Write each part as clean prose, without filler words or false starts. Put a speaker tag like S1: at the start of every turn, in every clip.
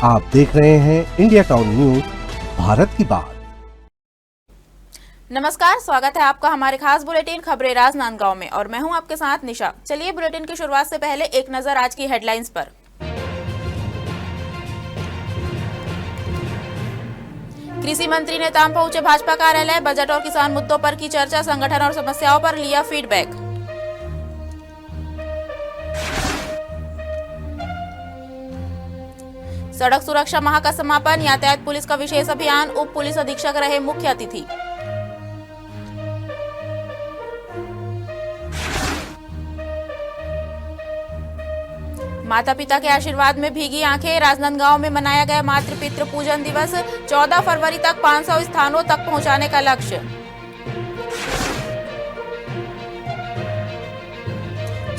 S1: आप देख रहे हैं इंडिया टाउन न्यूज, भारत की बात।
S2: नमस्कार, स्वागत है आपका हमारे खास बुलेटिन खबरें राजनांदगांव में और मैं हूं आपके साथ निशा। चलिए बुलेटिन की शुरुआत से पहले एक नजर आज की हेडलाइंस पर। कृषि मंत्री नेताम पहुंचे भाजपा कार्यालय, बजट और किसान मुद्दों पर की चर्चा, संगठन और समस्याओं पर लिया फीडबैक। सड़क सुरक्षा माह का समापन, यातायात पुलिस का विशेष अभियान, उप पुलिस अधीक्षक रहे मुख्य अतिथि। माता पिता के आशीर्वाद में भीगी आंखें, राजनांदगांव में मनाया गया मातृ पितृ पूजन दिवस, 14 फरवरी तक 500 स्थानों तक पहुंचाने का लक्ष्य।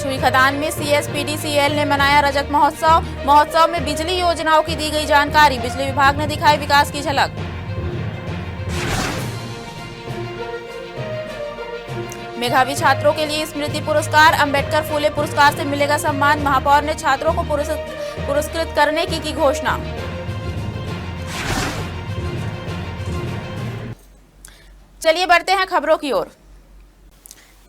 S2: छुई खदान में CSPDCL ने मनाया रजत महोत्सव में बिजली योजनाओं की दी गई जानकारी, बिजली विभाग ने दिखाई विकास की झलक। मेधावी छात्रों के लिए स्मृति पुरस्कार, अंबेडकर फूले पुरस्कार से मिलेगा सम्मान, महापौर ने छात्रों को पुरस्कृत करने की घोषणा। चलिए बढ़ते हैं खबरों की ओर।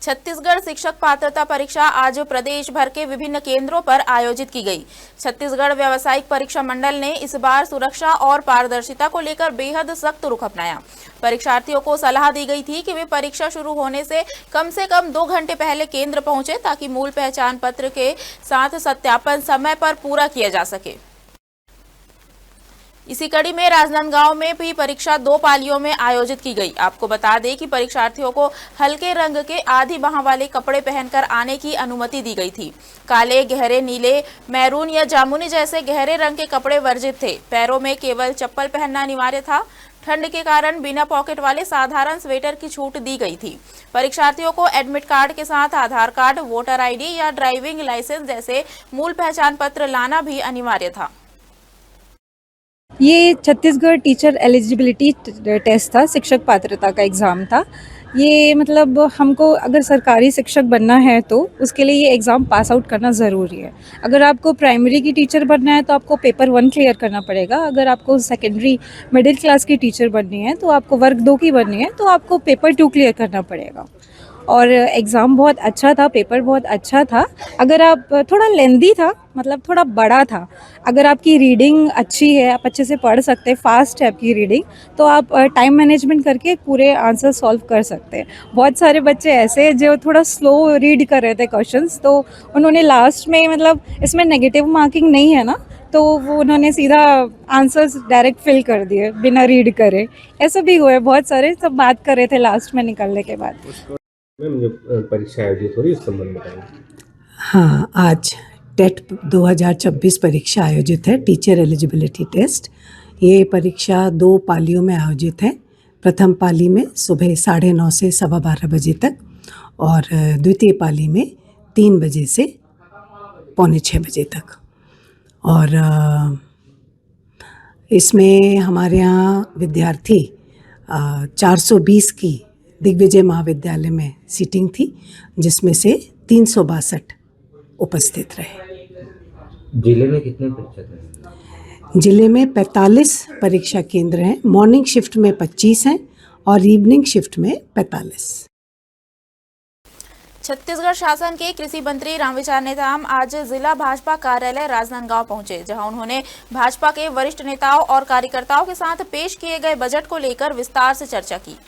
S2: छत्तीसगढ़ शिक्षक पात्रता परीक्षा आज प्रदेश भर के विभिन्न केंद्रों पर आयोजित की गई। छत्तीसगढ़ व्यावसायिक परीक्षा मंडल ने इस बार सुरक्षा और पारदर्शिता को लेकर बेहद सख्त रुख अपनाया। परीक्षार्थियों को सलाह दी गई थी कि वे परीक्षा शुरू होने से कम 2 घंटे पहले केंद्र पहुंचे ताकि मूल पहचान पत्र के साथ सत्यापन समय पर पूरा किया जा सके। इसी कड़ी में राजनांदगांव में भी परीक्षा 2 पालियों में आयोजित की गई। आपको बता दें कि परीक्षार्थियों को हल्के रंग के आधी बाह वाले कपड़े पहनकर आने की अनुमति दी गई थी। काले, गहरे नीले, मैरून या जामुनी जैसे गहरे रंग के कपड़े वर्जित थे। पैरों में केवल चप्पल पहनना अनिवार्य था। ठंड के कारण बिना पॉकेट वाले साधारण स्वेटर की छूट दी गई थी। परीक्षार्थियों को एडमिट कार्ड के साथ आधार कार्ड, वोटर ID या ड्राइविंग लाइसेंस जैसे मूल पहचान पत्र लाना भी अनिवार्य था।
S3: ये छत्तीसगढ़ टीचर एलिजिबिलिटी टेस्ट था, शिक्षक पात्रता का एग्ज़ाम था। ये मतलब हमको अगर सरकारी शिक्षक बनना है तो उसके लिए ये एग्ज़ाम पास आउट करना ज़रूरी है। अगर आपको प्राइमरी की टीचर बनना है तो आपको पेपर 1 क्लियर करना पड़ेगा। अगर आपको सेकेंडरी मिडिल क्लास की टीचर बननी है तो आपको वर्ग 2 की बननी है तो आपको पेपर 2 क्लियर करना पड़ेगा। और एग्ज़ाम बहुत अच्छा था, पेपर बहुत अच्छा था। अगर आप थोड़ा लेंदी था, मतलब थोड़ा बड़ा था। अगर आपकी रीडिंग अच्छी है, आप अच्छे से पढ़ सकते हैं, फास्ट है आपकी रीडिंग, तो आप टाइम मैनेजमेंट करके पूरे आंसर सॉल्व कर सकते हैं। बहुत सारे बच्चे ऐसे जो थोड़ा स्लो रीड कर रहे थे क्वेश्चंस, तो उन्होंने लास्ट में मतलब इसमें नेगेटिव मार्किंग नहीं है ना, तो वो उन्होंने सीधा आंसर्स डायरेक्ट फिल कर दिए बिना रीड करे। ऐसा भी हुआ है, बहुत सारे सब बात कर रहे थे लास्ट में निकलने के बाद।
S4: मैम, जो परीक्षा आयोजित हो रही है उस संबंध में बताइए।
S5: हाँ, आज टेट 2024 परीक्षा आयोजित है, टीचर एलिजिबिलिटी टेस्ट। ये परीक्षा 2 पालियों में आयोजित है। प्रथम पाली में सुबह 9:30 से 12:15 बजे तक और द्वितीय पाली में 3 बजे से 5:45 बजे तक। और इसमें हमारे यहाँ विद्यार्थी 420 की दिग्विजय महाविद्यालय में सीटिंग थी, जिसमें से 362 उपस्थित रहे।
S4: जिले में कितने परीक्षा केंद्र?
S5: जिले में 45 परीक्षा केंद्र हैं। मॉर्निंग शिफ्ट में 25 हैं और इवनिंग शिफ्ट में 45।
S2: छत्तीसगढ़ शासन के कृषि मंत्री रामविचार नेताम आज जिला भाजपा कार्यालय राजनांदगांव पहुंचे, जहां उन्होंने भाजपा के वरिष्ठ नेताओं और कार्यकर्ताओं के साथ पेश किए गए बजट को लेकर विस्तार से चर्चा की।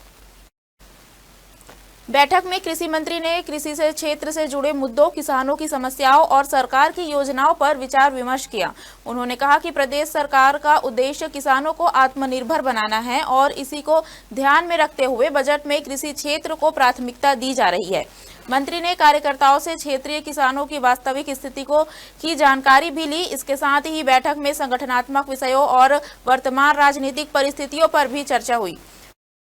S2: बैठक में कृषि मंत्री ने कृषि से क्षेत्र से जुड़े मुद्दों, किसानों की समस्याओं और सरकार की योजनाओं पर विचार विमर्श किया। उन्होंने कहा कि प्रदेश सरकार का उद्देश्य किसानों को आत्मनिर्भर बनाना है और इसी को ध्यान में रखते हुए बजट में कृषि क्षेत्र को प्राथमिकता दी जा रही है। मंत्री ने कार्यकर्ताओं से क्षेत्रीय किसानों की वास्तविक स्थिति की जानकारी भी ली। इसके साथ ही बैठक में संगठनात्मक विषयों और वर्तमान राजनीतिक परिस्थितियों पर भी चर्चा हुई।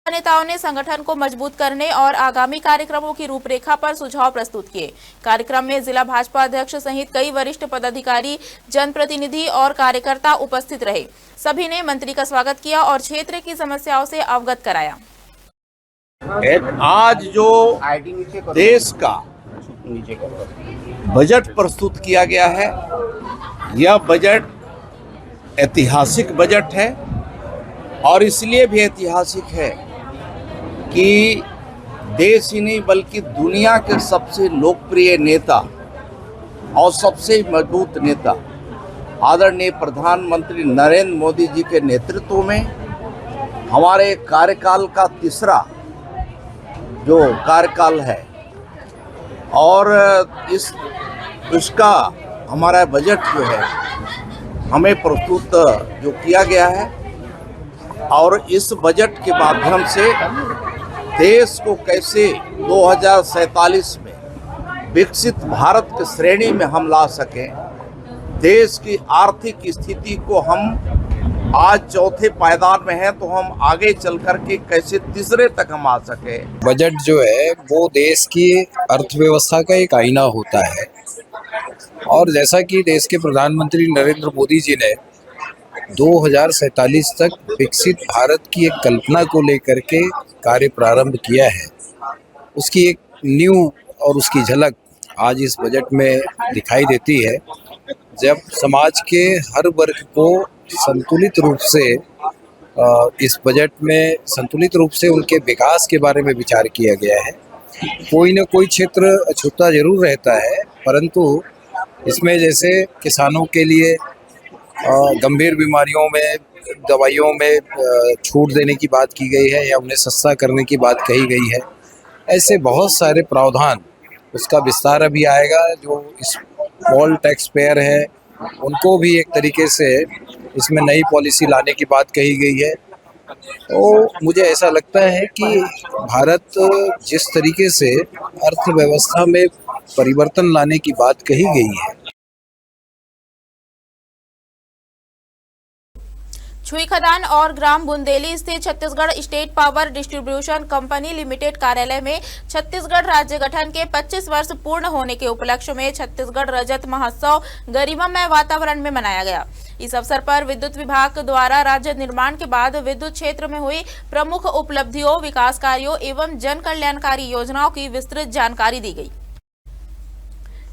S2: नेताओं ने संगठन को मजबूत करने और आगामी कार्यक्रमों की रूपरेखा पर सुझाव प्रस्तुत किए। कार्यक्रम में जिला भाजपा अध्यक्ष सहित कई वरिष्ठ पदाधिकारी, जनप्रतिनिधि और कार्यकर्ता उपस्थित रहे। सभी ने मंत्री का स्वागत किया और क्षेत्र की समस्याओं से अवगत कराया।
S6: आज जो देश का बजट प्रस्तुत किया गया है, यह बजट ऐतिहासिक बजट है और इसलिए भी ऐतिहासिक है कि देश ही नहीं बल्कि दुनिया के सबसे लोकप्रिय नेता और सबसे मजबूत नेता आदरणीय प्रधानमंत्री नरेंद्र मोदी जी के नेतृत्व में हमारे कार्यकाल का तीसरा जो कार्यकाल है और इसका हमारा बजट जो है हमें प्रस्तुत जो किया गया है और इस बजट के माध्यम से देश को कैसे 2047 में विकसित भारत की श्रेणी में हम ला सकें, देश की आर्थिक स्थिति को हम आज चौथे पायदान में हैं तो हम आगे चल कर के कैसे तीसरे तक हम आ सके।
S7: बजट जो है वो देश की अर्थव्यवस्था का एक आईना होता है और जैसा कि देश के प्रधानमंत्री नरेंद्र मोदी जी ने 2047 तक विकसित भारत की एक कल्पना को लेकर के कार्य प्रारंभ किया है, उसकी एक नींव और उसकी झलक आज इस बजट में दिखाई देती है। जब समाज के हर वर्ग को संतुलित रूप से इस बजट में संतुलित रूप से उनके विकास के बारे में विचार किया गया है। कोई न कोई क्षेत्र अछूता जरूर रहता है, परंतु इसमें जैसे किसानों के लिए गंभीर बीमारियों में दवाइयों में छूट देने की बात की गई है या उन्हें सस्ता करने की बात कही गई है, ऐसे बहुत सारे प्रावधान उसका विस्तार अभी आएगा। जो स्मॉल टैक्स पेयर है उनको भी एक तरीके से इसमें नई पॉलिसी लाने की बात कही गई है। तो मुझे ऐसा लगता है कि भारत जिस तरीके से अर्थव्यवस्था में परिवर्तन लाने की बात कही गई है,
S2: छुई खदान और ग्राम बुंदेली स्थित Chhattisgarh state power distribution company limited कार्यालय में छत्तीसगढ़ राज्य गठन के 25 वर्ष पूर्ण होने के उपलक्ष्य में छत्तीसगढ़ रजत महोत्सव गरिमामय वातावरण में मनाया गया। इस अवसर पर विद्युत विभाग द्वारा राज्य निर्माण के बाद विद्युत क्षेत्र में हुई प्रमुख उपलब्धियों, विकास कार्यों एवं जन कल्याणकारी योजनाओं की विस्तृत जानकारी दी गई।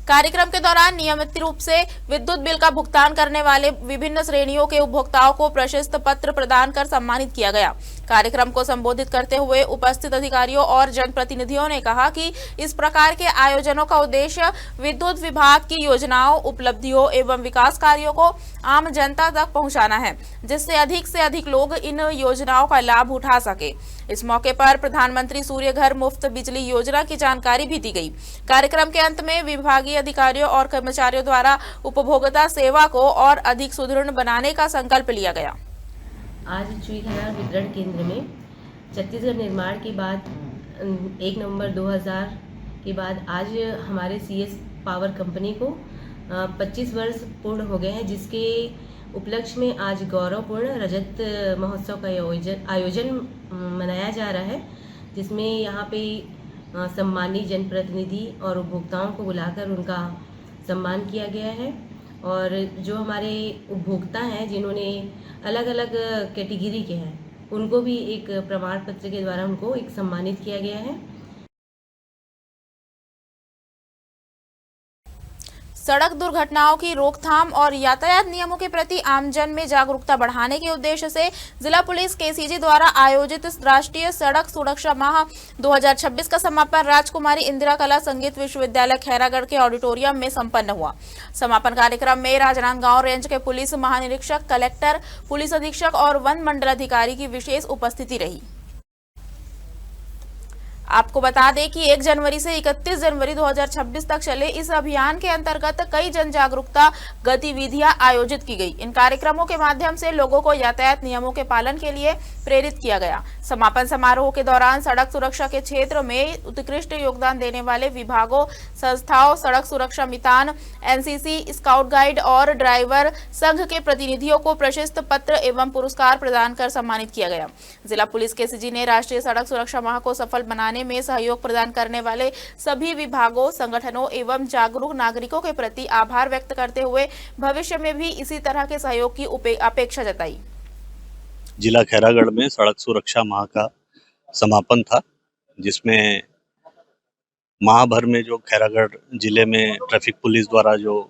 S2: कार्यक्रम के दौरान नियमित रूप से विद्युत बिल का भुगतान करने वाले विभिन्न श्रेणियों के उपभोक्ताओं को प्रशस्ति पत्र प्रदान कर सम्मानित किया गया। कार्यक्रम को संबोधित करते हुए उपस्थित अधिकारियों और जनप्रतिनिधियों ने कहा कि इस प्रकार के आयोजनों का उद्देश्य विद्युत विभाग की योजनाओं, उपलब्धियों एवं विकास कार्यों को आम जनता तक पहुंचाना है, जिससे से अधिक लोग इन योजनाओं का लाभ उठा सके। इस मौके पर प्रधानमंत्री सूर्य घर मुफ्त बिजली योजना की जानकारी भी दी गई। कार्यक्रम के अंत में विभागीय अधिकारियों और कर्मचारियों द्वारा उपभोक्ता सेवा को और अधिक सुदृढ़ बनाने का संकल्प लिया गया।
S8: आज छुई खदान वितरण केंद्र में छत्तीसगढ़ निर्माण के बाद 1 नवंबर 2000 के बाद आज हमारे CS पावर कंपनी को 25 वर्ष पूर्ण हो गए हैं, जिसके उपलक्ष्य में आज गौरवपूर्ण रजत महोत्सव का आयोजन मनाया जा रहा है, जिसमें यहाँ पे सम्मानित जनप्रतिनिधि और उपभोक्ताओं को बुलाकर उनका सम्मान किया गया है। और जो हमारे उपभोक्ता हैं जिन्होंने अलग अलग कैटेगरी के हैं, उनको भी एक प्रमाण पत्र के द्वारा उनको एक सम्मानित किया गया है।
S2: सड़क दुर्घटनाओं की रोकथाम और यातायात नियमों के प्रति आमजन में जागरूकता बढ़ाने के उद्देश्य से जिला पुलिस KCG द्वारा आयोजित राष्ट्रीय सड़क सुरक्षा माह 2026 का समापन राजकुमारी इंदिरा कला संगीत विश्वविद्यालय खैरागढ़ के ऑडिटोरियम में संपन्न हुआ। समापन कार्यक्रम में राजनांदगांव रेंज के पुलिस महानिरीक्षक, कलेक्टर, पुलिस अधीक्षक और वन मंडल अधिकारी की विशेष उपस्थिति रही। आपको बता दें कि 1 जनवरी से 31 जनवरी 2026 तक चले इस अभियान के अंतर्गत कई जन जागरूकता गतिविधियां आयोजित की गई। इन कार्यक्रमों के माध्यम से लोगों को यातायात नियमों के पालन के लिए प्रेरित किया गया। समापन समारोह के दौरान सड़क सुरक्षा के क्षेत्र में उत्कृष्ट योगदान देने वाले विभागों, संस्थाओं, सड़क सुरक्षा मितान, NCC, स्काउट गाइड और ड्राइवर संघ के प्रतिनिधियों को प्रशस्ति पत्र एवं पुरस्कार प्रदान कर सम्मानित किया गया। जिला पुलिस KCG ने राष्ट्रीय सड़क सुरक्षा माह को सफल बनाने में सहयोग प्रदान करने वाले सभी विभागों, संगठनों एवं जागरूक नागरिकों के प्रति आभार व्यक्त करते हुए भविष्य में भी इसी तरह के सहयोग की अपेक्षा जताई।
S9: जिला खैरागढ़ में सड़क सुरक्षा माह का समापन था, जिसमें माह भर में जो खैरागढ़ जिले में ट्रैफिक पुलिस द्वारा जो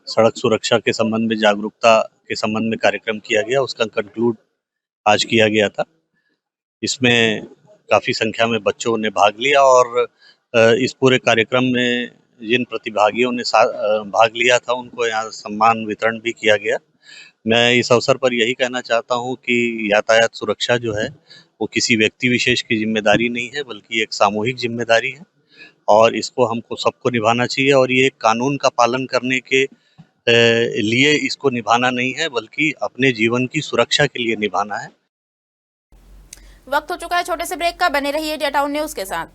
S9: सड़क सुरक्षा के संबंध में जागरूकता के संबंध में कार्यक्रम किया गया, उसका कंक्लूड आज किया गया था। इसमें काफ़ी संख्या में बच्चों ने भाग लिया और इस पूरे कार्यक्रम में जिन प्रतिभागियों ने भाग लिया था उनको यहाँ सम्मान वितरण भी किया गया। मैं इस अवसर पर यही कहना चाहता हूँ कि यातायात सुरक्षा जो है वो किसी व्यक्ति विशेष की जिम्मेदारी नहीं है, बल्कि एक सामूहिक जिम्मेदारी है और इसको हमको सबको निभाना चाहिए। और ये कानून का पालन करने के लिए इसको निभाना नहीं है, बल्कि अपने जीवन की सुरक्षा के लिए निभाना है।
S2: वक्त हो चुका है छोटे से ब्रेक का, बने रहिए इंडिया टाउन न्यूज के साथ।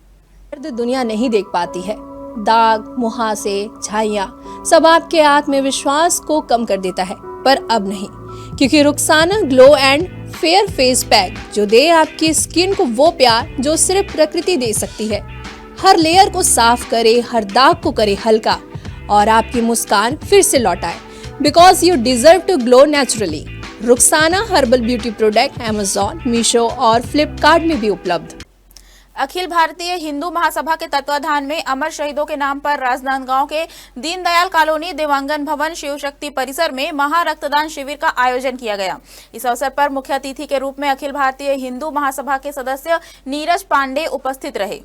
S10: दुनिया नहीं देख पाती है, दाग, मुहासे, झाइयाँ सब आपके आत्मविश्वास को कम कर देता है, पर अब नहीं, क्योंकि Rukhsana glow and fair face pack जो दे आपकी स्किन को वो प्यार जो सिर्फ प्रकृति दे सकती है। हर लेयर को साफ करे, हर दाग को करे हल्का और आपकी मुस्कान फिर से लौटाए, because you deserve to glow naturally. Rukhsana herbal beauty product Amazon, Meesho और फ्लिपकार्ट में भी उपलब्ध।
S2: अखिल भारतीय हिंदू महासभा के तत्वाधान में अमर शहीदों के नाम पर राजनांदगांव के दीनदयाल कॉलोनी देवांगन भवन शिव शक्ति परिसर में महा रक्तदान शिविर का आयोजन किया गया। इस अवसर पर मुख्य अतिथि के रूप में अखिल भारतीय हिंदू महासभा के सदस्य नीरज पांडे उपस्थित रहे।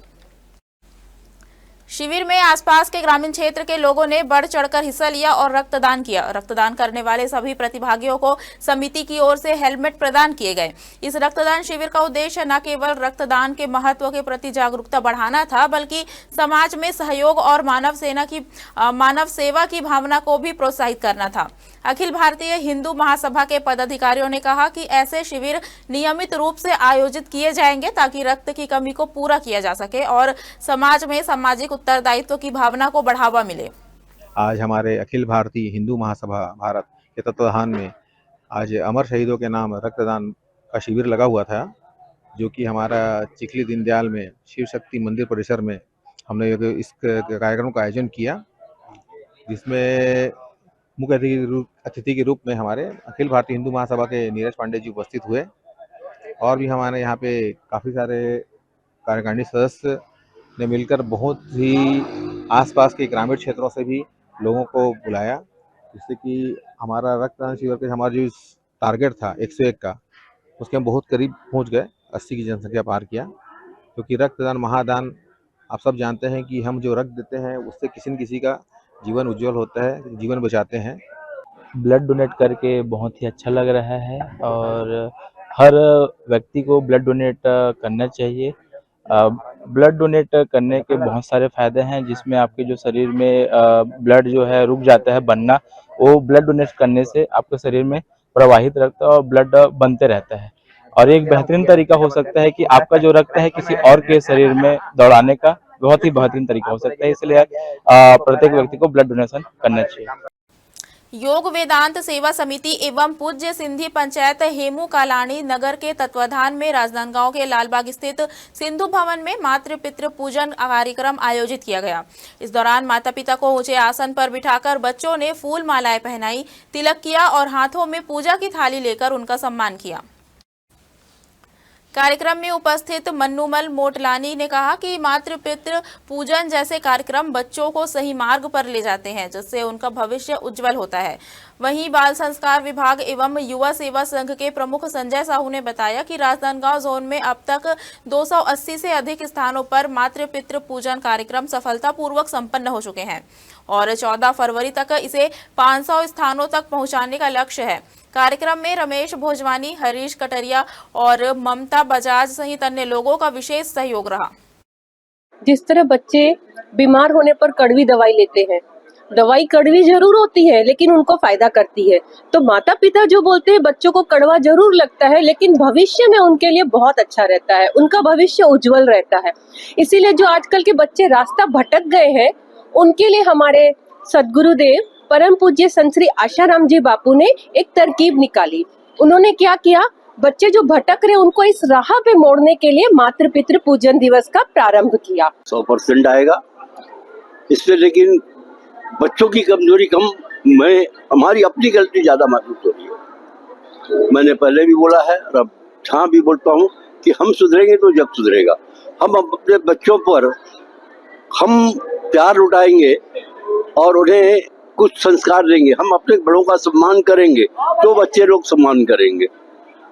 S2: शिविर में आसपास के ग्रामीण क्षेत्र के लोगों ने बढ़ चढ़कर हिस्सा लिया और रक्तदान किया। रक्तदान करने वाले सभी प्रतिभागियों को समिति की ओर से हेलमेट प्रदान किए गए। इस रक्तदान शिविर का उद्देश्य न केवल रक्तदान के महत्व के प्रति जागरूकता बढ़ाना था, बल्कि समाज में सहयोग और मानव सेवा की भावना को भी प्रोत्साहित करना था। अखिल भारतीय हिंदू महासभा के पदाधिकारियों ने कहा कि ऐसे शिविर नियमित रूप से आयोजित किए जाएंगे ताकि रक्त की कमी को पूरा किया जा सके और समाज में सामाजिक उत्तरदायित्व की भावना को बढ़ावा मिले।
S11: आज हमारे अखिल भारतीय हिंदू महासभा भारत के तत्वाधान में आज अमर शहीदों के नाम रक्तदान का शिविर लगा हुआ था, जो कि हमारा चिखली दीनदयाल में शिव शक्ति मंदिर परिसर में हमने इस कार्यक्रम का आयोजन किया, जिसमें मुख्य अतिथि के रूप में हमारे अखिल भारतीय हिंदू महासभा के नीरज पांडे जी उपस्थित हुए और भी हमारे यहाँ पे काफ़ी सारे कार्यकारिणी सदस्य ने मिलकर बहुत ही आसपास के ग्रामीण क्षेत्रों से भी लोगों को बुलाया, जिससे कि हमारा रक्तदान शिविर के हमारा जो टारगेट था 101 का, उसके हम बहुत करीब पहुंच गए, 80 की जनसंख्या पार किया। क्योंकि रक्तदान महादान आप सब जानते हैं कि हम जो रक्त देते हैं उससे किसी न किसी का जीवन उज्जवल होता है, जीवन बचाते हैं।
S12: ब्लड डोनेट करके बहुत ही अच्छा लग रहा है और हर व्यक्ति को ब्लड डोनेट करना चाहिए। ब्लड डोनेट करने के बहुत सारे फायदे हैं, जिसमें आपके जो शरीर में ब्लड जो है रुक जाता है बनना, वो ब्लड डोनेट करने से आपके शरीर में प्रवाहित रक्त और ब्लड बनते रहता है। और एक बेहतरीन तरीका हो सकता है कि आपका जो रक्त है किसी और के शरीर में दौड़ाने का बहुत ही बेहतरीन तरीका हो सकता है, इसलिए प्रत्येक व्यक्ति को ब्लड डोनेशन करना चाहिए।
S2: योग वेदांत सेवा समिति एवं पूज्य सिंधी पंचायत हेमू कालानी नगर के तत्वाधान में राजनांदगांव के लालबाग स्थित सिंधु भवन में मातृ पितृ पूजन कार्यक्रम आयोजित किया गया। इस दौरान माता पिता को ऊंचे आसन पर बिठाकर बच्चों ने फूल मालाएं पहनाई, तिलक किया और हाथों में पूजा की थाली लेकर उनका सम्मान किया। कार्यक्रम में उपस्थित मन्नूमल मोटलानी ने कहा कि मातृ पितृ पूजन जैसे कार्यक्रम बच्चों को सही मार्ग पर ले जाते हैं, जिससे उनका भविष्य उज्जवल होता है। वहीं बाल संस्कार विभाग एवं युवा सेवा संघ के प्रमुख संजय साहू ने बताया कि राजनांदगांव जोन में अब तक 280 से अधिक स्थानों पर मातृ पितृ पूजन कार्यक्रम सफलतापूर्वक संपन्न हो चुके हैं और 14 फरवरी तक इसे 500 स्थानों तक पहुंचाने का लक्ष्य है। कार्यक्रम में रमेश भोजवानी, हरीश कटरिया और ममता बजाज सहित अन्य लोगों का विशेष सहयोग रहा।
S13: जिस तरह बच्चे बीमार होने पर कड़वी दवाई लेते हैं, दवाई कड़वी जरूर होती है लेकिन उनको फायदा करती है, तो माता पिता जो बोलते हैं बच्चों को कड़वा जरूर लगता है लेकिन भविष्य में उनके लिए बहुत अच्छा रहता है, उनका भविष्य उज्जवल रहता है। इसीलिए जो आजकल के बच्चे रास्ता भटक गए हैं उनके लिए हमारे सदगुरुदेव परम पूज्य संत श्री आशाराम जी बापू ने एक तरकीब निकाली। उन्होंने क्या किया, बच्चे जो भटक रहे उनको इस राह पे मोड़ने के लिए मातृ पितृ पूजन दिवस का प्रारंभ किया।
S14: 100% आएगा इससे, लेकिन बच्चों की कमजोरी कम, हमारी अपनी गलती ज्यादा महसूस हो रही है। मैंने पहले भी बोला है और अब जहाँ भी बोलता हूँ कि हम सुधरेंगे तो जग सुधरेगा। हम अपने बच्चों पर हम प्यार लुटाएंगे और उन्हें कुछ संस्कार देंगे, हम अपने बड़ों का सम्मान करेंगे तो बच्चे लोग सम्मान करेंगे।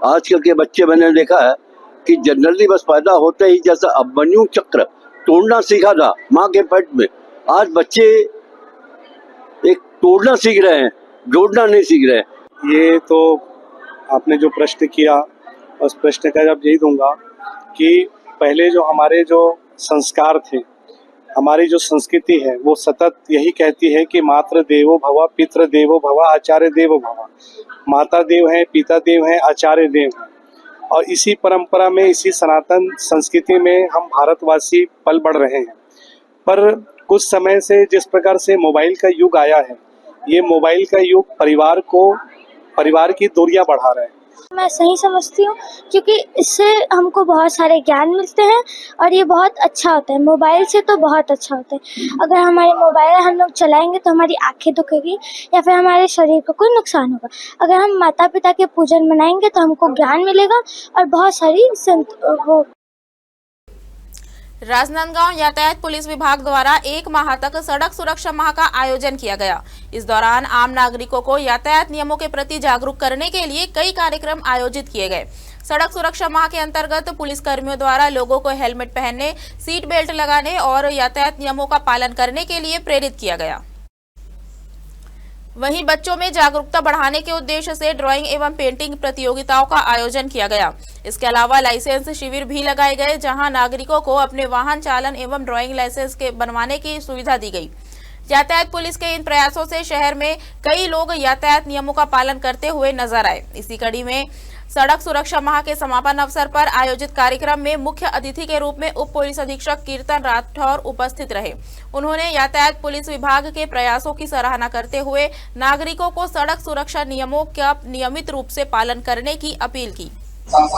S14: आजकल के बच्चे मैंने देखा है कि जनरली बस पैदा होते ही जैसा अभिमन्यु चक्र तोड़ना सीखा था माँ के पेट में, आज बच्चे एक तोड़ना सीख रहे हैं, जोड़ना नहीं सीख रहे हैं।
S15: ये तो आपने जो प्रश्न किया, उस प्रश्न का जवाब यही दूंगा कि पहले जो हमारे जो संस्कार थे, हमारी जो संस्कृति है, वो सतत यही कहती है कि मातृ देवो भव, पितृ देवो भव, आचार्य देवो भव। माता देव है, पिता देव है, आचार्य देव है। और इसी परंपरा में, इसी सनातन संस्कृति में हम भारतवासी पल बढ़ रहे हैं। पर कुछ समय से जिस प्रकार से मोबाइल का युग आया है, ये मोबाइल का युग परिवार की दूरियां बढ़ा रहा है।
S16: मैं सही समझती हूँ, क्योंकि इससे हमको बहुत सारे ज्ञान मिलते हैं और ये बहुत अच्छा होता है। मोबाइल से तो बहुत अच्छा होता है। अगर हमारे मोबाइल हम लोग चलाएंगे तो हमारी आंखें दुखेगी या फिर हमारे शरीर को कोई नुकसान होगा। अगर हम माता पिता के पूजन मनाएंगे तो हमको ज्ञान मिलेगा और बहुत सारी
S2: राजनांदगांव यातायात पुलिस विभाग द्वारा 1 माह तक सड़क सुरक्षा माह का आयोजन किया गया। इस दौरान आम नागरिकों को यातायात नियमों के प्रति जागरूक करने के लिए कई कार्यक्रम आयोजित किए गए। सड़क सुरक्षा माह के अंतर्गत पुलिस कर्मियों द्वारा लोगों को हेलमेट पहनने, सीट बेल्ट लगाने और यातायात नियमों का पालन करने के लिए प्रेरित किया गया। वहीं बच्चों में जागरूकता बढ़ाने के उद्देश्य से ड्राइंग एवं पेंटिंग प्रतियोगिताओं का आयोजन किया गया। इसके अलावा लाइसेंस शिविर भी लगाए गए, जहां नागरिकों को अपने वाहन चालन एवं ड्राइंग लाइसेंस के बनवाने की सुविधा दी गई। यातायात पुलिस के इन प्रयासों से शहर में कई लोग यातायात नियमों का पालन करते हुए नजर आए। इसी कड़ी में सड़क सुरक्षा माह के समापन अवसर पर आयोजित कार्यक्रम में मुख्य अतिथि के रूप में उप पुलिस अधीक्षक कीर्तन राठौर उपस्थित रहे। उन्होंने यातायात पुलिस विभाग के प्रयासों की सराहना करते हुए नागरिकों को सड़क सुरक्षा नियमों का नियमित रूप से पालन करने की अपील की।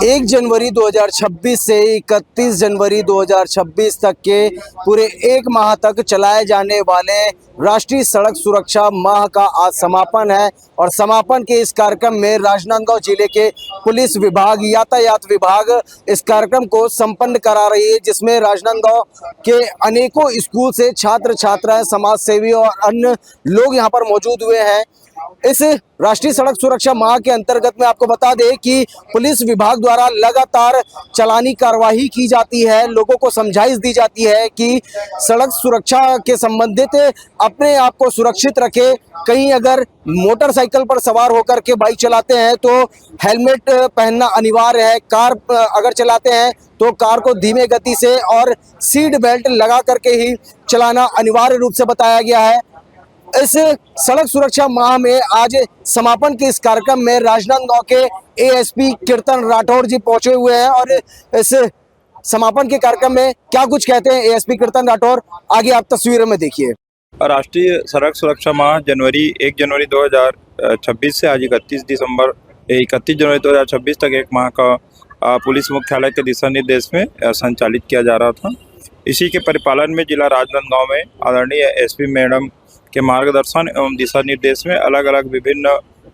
S17: 1 जनवरी 2026 से 31 जनवरी 2026 तक के पूरे 1 माह तक चलाए जाने वाले राष्ट्रीय सड़क सुरक्षा माह का आज समापन है और समापन के इस कार्यक्रम में राजनांदगांव जिले के पुलिस विभाग, यातायात विभाग इस कार्यक्रम को संपन्न करा रही है, जिसमें राजनांदगांव के अनेकों स्कूल से छात्र छात्राएं, समाज सेवी और अन्य लोग यहां पर मौजूद हुए हैं। इस राष्ट्रीय सड़क सुरक्षा माह के अंतर्गत में आपको बता दें कि पुलिस विभाग द्वारा लगातार चालानी कार्यवाही की जाती है, लोगों को समझाइश दी जाती है कि सड़क सुरक्षा के संबंधित अपने आप को सुरक्षित रखें। कहीं अगर मोटरसाइकिल पर सवार होकर के बाइक चलाते हैं तो हेलमेट पहनना अनिवार्य है। कार अगर चलाते हैं तो कार को धीमे गति से और सीट बेल्ट लगा करके ही चलाना अनिवार्य रूप से बताया गया है। इस सड़क सुरक्षा माह में आज समापन के इस कार्यक्रम में राजनांदगांव के एएसपी कीर्तन राठौर जी पहुंचे हुए हैं और इस समापन के कार्यक्रम में क्या कुछ कहते हैं एएसपी कीर्तन राठौर, आगे आप तस्वीरों में देखिए।
S18: राष्ट्रीय सड़क सुरक्षा माह 1 जनवरी 2026 से आज 31 जनवरी 2026 तक 1 माह का पुलिस मुख्यालय के दिशा निर्देश में संचालित किया जा रहा था। इसी के परिपालन में जिला राजनांदगांव में आदरणीय एसपी मैडम के मार्गदर्शन एवं दिशा निर्देश में अलग अलग विभिन्न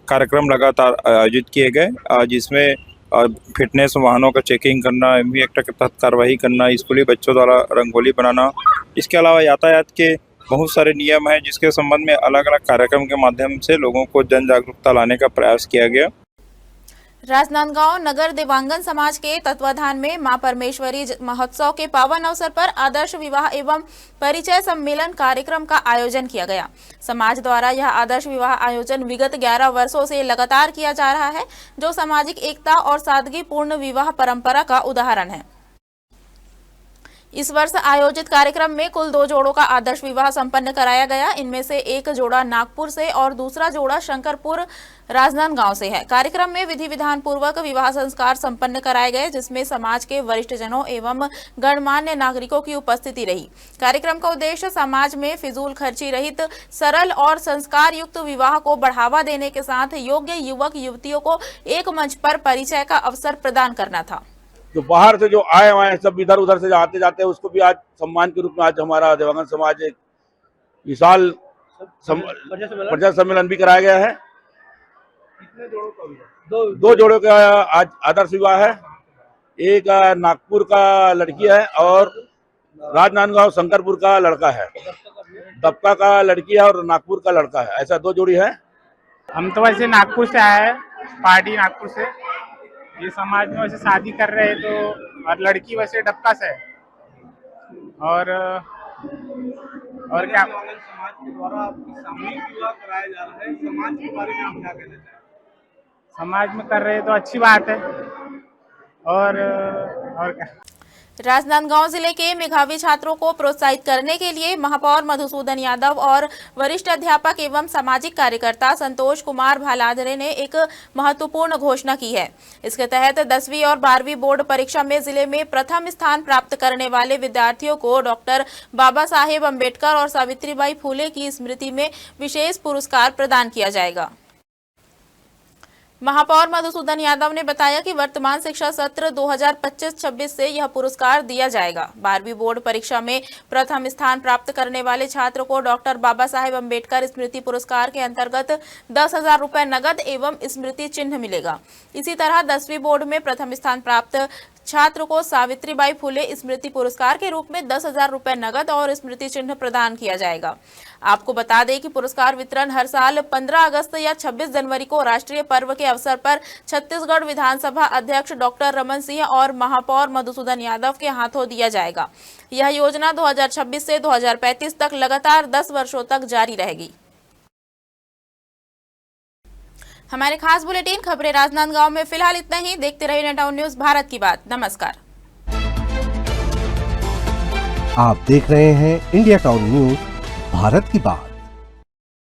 S18: कार्यक्रम लगातार आयोजित किए गए, जिसमें फिटनेस वाहनों का चेकिंग करना, एमवी एक्ट के तहत कार्रवाई करना, स्कूली बच्चों द्वारा रंगोली बनाना। इसके अलावा यातायात के बहुत सारे नियम हैं जिसके संबंध में अलग अलग कार्यक्रम के माध्यम से लोगों को जन जागरूकता लाने का प्रयास किया गया।
S2: राजनांदगांव नगर देवांगन समाज के तत्वाधान में मां परमेश्वरी महोत्सव के पावन अवसर पर आदर्श विवाह एवं परिचय सम्मेलन कार्यक्रम का आयोजन किया गया। समाज द्वारा यह आदर्श विवाह आयोजन विगत 11 वर्षों से लगातार किया जा रहा है, जो सामाजिक एकता और सादगीपूर्ण विवाह परंपरा का उदाहरण है। इस वर्ष आयोजित कार्यक्रम में कुल 2 जोड़ों का आदर्श विवाह संपन्न कराया गया। इनमें से एक जोड़ा नागपुर से और दूसरा जोड़ा शंकरपुर राजनांदगांव से है। कार्यक्रम में विधि विधान पूर्वक विवाह संस्कार संपन्न कराए गए, जिसमें समाज के वरिष्ठ जनों एवं गणमान्य नागरिकों की उपस्थिति रही। कार्यक्रम का उद्देश्य समाज में फिजूल खर्ची रहित, सरल और संस्कार युक्त विवाह को बढ़ावा देने के साथ योग्य युवक युवतियों को एक मंच पर परिचय का अवसर प्रदान करना था।
S19: जो बाहर से जो आए हुए हैं, सब इधर उधर से आते जाते हैं, उसको भी आज सम्मान के रूप में आज हमारा देवांगन समाज एक विशाल परिचय सम्मेलन भी कराया गया है। कितने जोड़ों का? 2 जोड़ों का आज आदर्श विवाह है। एक नागपुर का लड़की है और राजनांदगांव शंकरपुर का लड़का है। दबका का लड़की है और नागपुर का लड़का है, ऐसा 2 जोड़ी है।
S20: हम तो वैसे नागपुर से आए हैं, पार्टी नागपुर से। ये समाज में वैसे शादी कर रहे हैं तो, और लड़की वैसे डबका से है। और क्या
S15: समाज के द्वारा सामूहिक विवाह कराया जा रहा है, समाज के बारे में आप क्या कहना चाहेंगे?
S20: समाज में कर रहे हैं तो अच्छी बात है। और क्या,
S2: राजनांदगांव जिले के मेधावी छात्रों को प्रोत्साहित करने के लिए महापौर मधुसूदन यादव और वरिष्ठ अध्यापक एवं सामाजिक कार्यकर्ता संतोष कुमार भालाधरे ने एक महत्वपूर्ण घोषणा की है। इसके तहत 10वीं और 12वीं बोर्ड परीक्षा में जिले में प्रथम स्थान प्राप्त करने वाले विद्यार्थियों को डॉक्टर बाबा साहेब अम्बेडकर और सावित्रीबाई फुले की स्मृति में विशेष पुरस्कार प्रदान किया जाएगा। महापौर मधुसूदन यादव ने बताया कि वर्तमान शिक्षा सत्र 2025-26 से यह पुरस्कार दिया जाएगा। 12वीं बोर्ड परीक्षा में प्रथम स्थान प्राप्त करने वाले छात्र को डॉक्टर बाबा साहेब अम्बेडकर स्मृति पुरस्कार के अंतर्गत 10,000 रुपए नगद एवं स्मृति चिन्ह मिलेगा। इसी तरह 10वीं बोर्ड में प्रथम स्थान प्राप्त छात्र को सावित्रीबाई फुले स्मृति पुरस्कार के रूप में 10,000 रुपए नगद और स्मृति चिन्ह प्रदान किया जाएगा। आपको बता दें कि पुरस्कार वितरण हर साल 15 अगस्त या 26 जनवरी को राष्ट्रीय पर्व के अवसर पर छत्तीसगढ़ विधानसभा अध्यक्ष डॉक्टर रमन सिंह और महापौर मधुसूदन यादव के हाथों दिया जाएगा। यह योजना 2026 से 2035 तक लगातार 10 वर्षों तक जारी रहेगी। हमारे खास बुलेटिन खबरें राजनांदगांव में फिलहाल इतना ही। देखते रहिए नेटाउन न्यूज भारत की बात। नमस्कार।
S1: आप देख रहे हैं इंडिया टाउन न्यूज भारत की बात।